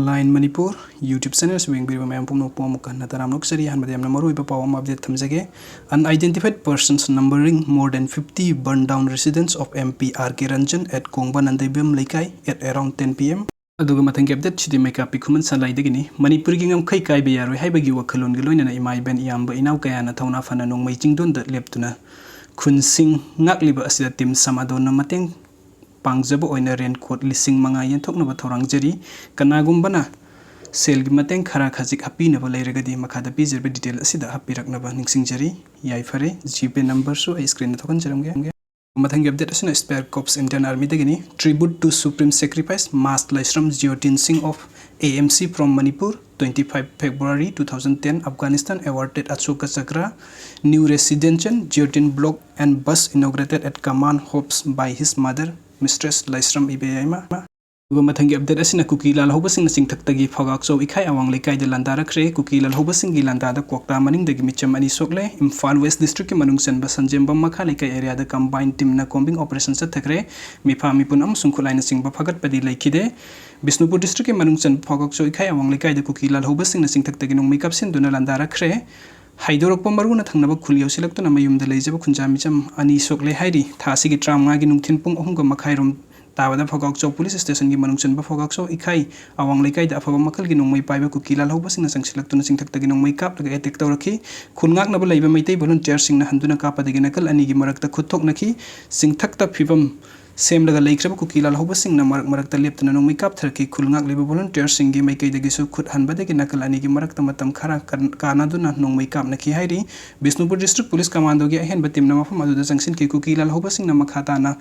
Line Manipur YouTube channel swing video ma'am pum no pom kan na taram nok sari han badam na maru iba pawam update thamjage. Unidentified persons numbering more than 50 burned down residents of MP RK Ranjan at Kongban and Dibim Laikai at around 10 p.m. Aduga matang update chidi meikappi khuman salai dagini Manipur gi ngam khai kai be yaroi haibagi wakhalon gi loina na imai ben iyamba inaw kaya na thawna fana nong mai chingdon da leptuna khunsing ngakliba asida tim samadon na mateng pangjabo oina ren code lising manga yenthokna ba thorang jari kanagumbana sel gi mateng khra khajik hapi na ba leiragadi makhada pizerbe detail asida hapirakna ba ningsing jari yai fare gp number so I screen na thokan jaramge Mathang update asina spare corps Indian Army dagini tribute to supreme sacrifice mass Laisram Jyotin Singh of AMC from Manipur 25 February 2010 Afghanistan awarded Ashoka Chakra new residential Jyotin block and bus inaugurated at Khuman Hopes by his mother Mistress Laisram Ibeyaima Mathangi update asina kukilal hobasing na singthaktagi phogak so ikhai awang lekai de landara khre kukilal hobasing gi landada kokta maning dagi micham ani sokle Imphal West district ki manung sen ba sanjemba makha lekai area da combined team na combing operation sa thakre mifa mipun am sungkhulai na singba phagat padi laikide Bisnupur district ki manung sen phogak so ikhai awang lekai de kukilal hobasing na singthaktagi nong makeup sin duna landara khre haidorok paru na thangnaba khuliyau silaktu na mayum da leijaba khunja micham ani sokle hairi thasi gi tram nga gi nungthin pung ahum ga makhairom Tawada Fogak Show Police Station gi manungchen ba Fogak Show ikhai awang lekai da afaba makal gi nongmai paiba kukilal hoba sing na sangsilak tuna singthak tagi nongmai kap daga attack tawrakhi khungak na ba leiba maitai volunteer sing na handuna kapa dagi nakal ani gi marakta khuthok nakhi singthak ta phibam sem laga leikraba kukilal hoba sing na marakta leptuna nongmai kap tharki khulngak leiba volunteer sing gi maikai dagi su khut hanba dagi nakal ani gi marakta matam khara kana duna nongmai kap nakhi hairi Bisnupur District Police Commando gi ahen batim na mafam adu da sangsin ki kukilal hoba sing na makhata na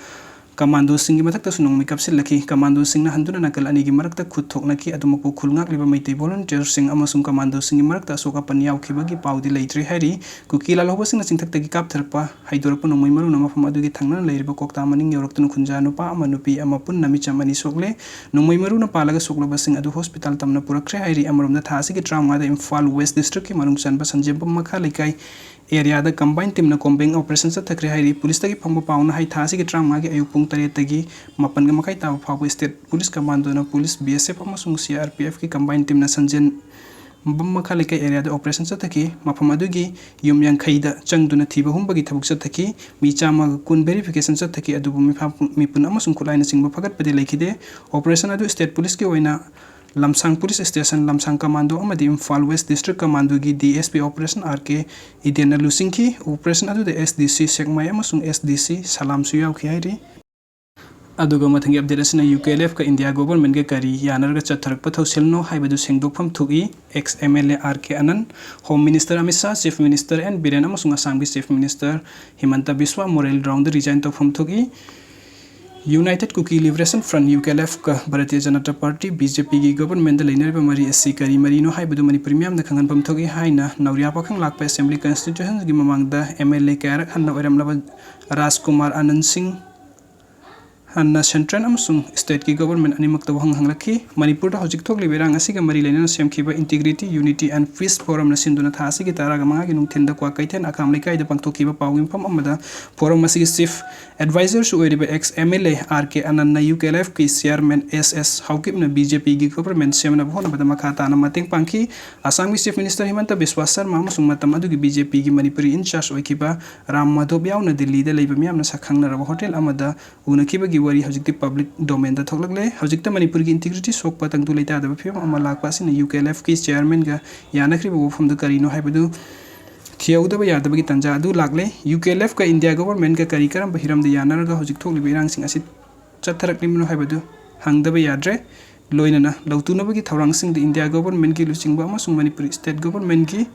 Commando singi mathakta sunong makeup silaki commando sing na handuna nakal ani gi marakta khuthok naki adumapu khulngak liba maitai volunteer sing amasung commando singi marakta asoka panyau khibagi paudi leitri hari kukila loba sing na singthakta gi kap tharpa haidorpa nongmai maru na mafam adu gi thangna leiriba kokta maning yoroktu khunja nupa ama nupi ama pun nami chamani sokle nongmai maru na palaga sokloba sing adu hospital tamna purakre hairi amarom da thasi gi trauma da Imphal West district ki manung chanba sanjemba makha lekai area da combined team na combing operation sa thakre hairi police tagi phangba pauna hai thasi gi tram gi ayupung tare tagi mapan ga makai taw phabu state police commando na police BSF amasung CRPF ki combined team na sanjen bamma khale kai area da operation sa thaki mafam adu gi yumyang khaida changduna thiba humba gi thabuk sa thaki mi chama kun verification sa thaki adu mi pun amasung kulai na singba phagat padi lekhide operation adu state police ki oina Lamsang Police Station Lamsang Commando amadi Imphal West District Commando gi DSP Operation RK Idena Lusingki Operation adu de SDC Sekmai amasung SDC Salam Suyau ki hairi aduga mathangi update asina UKLF ka India government ge kari yanar ga chatharak pathau selno haibadu sengdokpham thugi ex MLA RK Anand Home Minister Amit Shah Chief Minister and Biren amasung Assam gi Chief Minister Himanta Biswa Morel round resign topham thugi United Kuki Liberation Front UKLF ka Bharatiya Janata Party BJP gi government da leinarba mari SC kari marino haibudu mani premium da khangan pam thogi haina nauria pakhang lakpa assembly constitution gi mamang da MLA karak hanna oiramlaba Rajkumar Anand Singh Hanna Central amasung state ki government animak taw hang rakhi Manipur da hojik thok liberang asiga mari leina semkhiba integrity unity and peace forum na sinduna thasi gi taraga manga gi nungthen da kwa kaithen akam lekai da pangthokiba pawim pham amada forum asigi chief advisor su oiriba ex MLA RK Anand na UKLF ki chairman SS Haukip na BJP gi government semna bhona bada makhata na mateng pangki Assam gi chief minister Himanta Biswa Sharma amasung matam adu gi BJP gi Manipuri in charge oikiba Ram Madhov yaw na Delhi da leiba miyam na sakhang na raba hotel amada unakiba gi wari hojikti public domain da thoklagle hojikta Manipur gi integrity sok patang tu leita da phim amalak pasin UKLF ki chairman ga yanakri bo phum da karino haibadu Thiauda ba yada bagi tanja adu lagle UKLF ka India government ka kari karam bahiram da yanar ga hojik thok libirang sing asit chatharak limno haibadu hangda ba yadre loina na lautuna bagi thawrang sing da India government ki luching ba amasung Manipur state government ki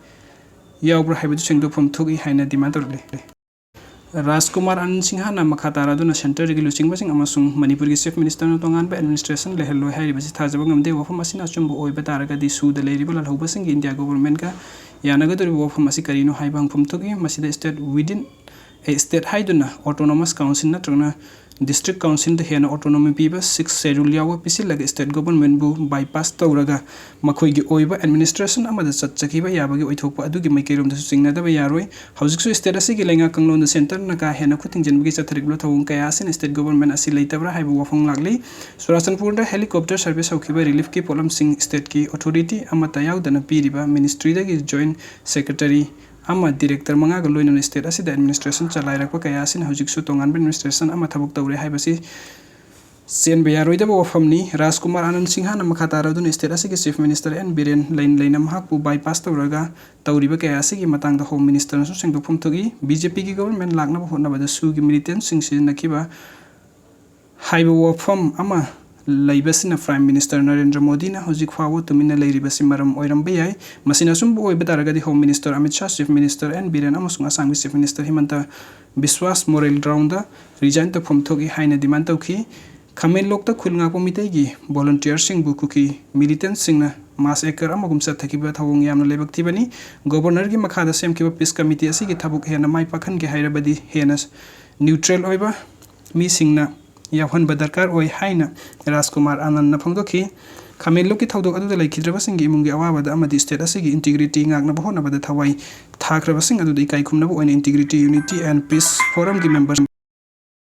yawbra haibadu singdo phum thogi haina demand torle Rajkumar Anand Singh na makhatara duna center gi luching basing amasung Manipur gi chief minister na tongan ba administration lehelo hairi basi thajaba ngamde wafam asina chumbu oiba taraga di su da leri bala hoba sing India government ka yanaga dori wafam asi karino haibang phum thogi masida state within a state haiduna autonomous council na trona district council the hena autonomy piba 6 schedule yawa pisilaga state government bu bypass tawraga makhoi gi oiba administration amada chatchakiba yabagi oithokpa adugi maikerom da singna da yaroi hauzik su state asigi lenga kanglon da center na ka hena khuting jenbigi chathariglo thawung kaya asin state government asi leitabra haibu wafong lagli surasanpur da helicopter service haukiba relief ki polam sing state ki authority amata yaudana piriba ministry da gi joint secretary ama director manga ga loina state asida administration chalai rakpa kaya asin hojik su tongan administration ama thabuk tawre haibasi sen bayaroi da wafamni Rajkumar Anand Singha na makhata radun state asigi chief minister and biren lain mahak pu bypass tawraga tawriba kaya asigi matang da home minister su sengdok phum thogi BJP ki government lakna hotna bada su gi militant sing sin nakiba haibu wafam ama laibasina prime minister Narendra Modi na hojik fawo tumina lairibasi maram oiram bayai masina sumbu oiba daragadi home minister Amit Shah chief minister and biren amasung asang chief minister Himanta Biswas moral ground da resign ta phum thogi haina demand tawki khamen lokta khulnga ko mitai gi volunteer sing bu kuki militant sing na mas ekar amagum sa thakiba thawung yamna lebak thibani governor gi makhada sem ki peace committee asi gi thabuk hena mai pakhan gi hairabadi hena neutral oiba mi singna yahan badarkar oi haina Rajkumar Anand na phangdoki khamen loki thawdok adu lai khidraba sing gi mungi awaba da amadi state asigi integrity ngakna bahona bada thawai thakraba sing adu dei kai khumna bo integrity unity and peace forum gi members